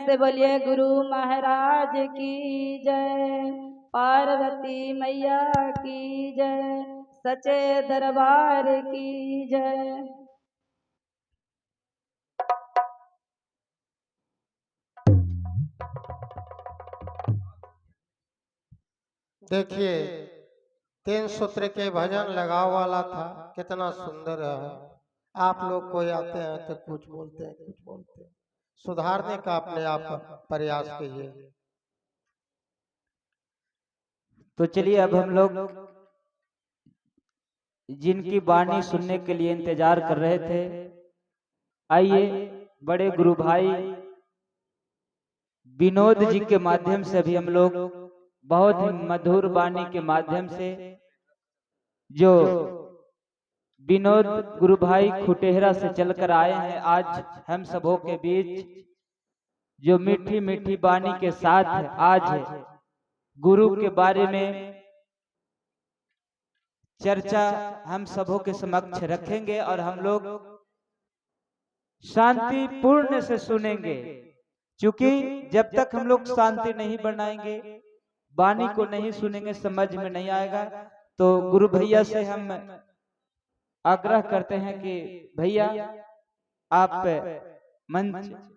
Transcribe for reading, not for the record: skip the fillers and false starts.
से बोलिए गुरु महाराज की जय, पार्वती मैया की जय, सच्चे दरबार की जय। देखिए 3 सूत्र के भजन लगाव वाला था, कितना सुंदर है। आप लोग कोई आते हैं तो कुछ बोलते हैं, कुछ बोलते हैं। सुधारने का अपने आप प्रयास कीजिए। तो चलिए अब हम लोग जिनकी वाणी सुनने के लिए इंतजार कर रहे थे, आइए बड़े गुरु भाई विनोद जी के माध्यम से भी हम लोग बहुत ही मधुर वाणी के माध्यम से जो विनोद गुरु भाई खुटेहरा से चलकर आए हैं आज हम सबों के बीच, जो मीठी मीठी वाणी के साथ आज गुरु के बारे में चर्चा हम सबों के समक्ष रखेंगे और हम लोग शांति पूर्ण से सुनेंगे। क्योंकि जब तक हम लोग शांति नहीं बनाएंगे, वाणी को नहीं सुनेंगे, समझ में नहीं आएगा। तो गुरु भैया से हम आग्रह करते हैं कि भैया आप मंच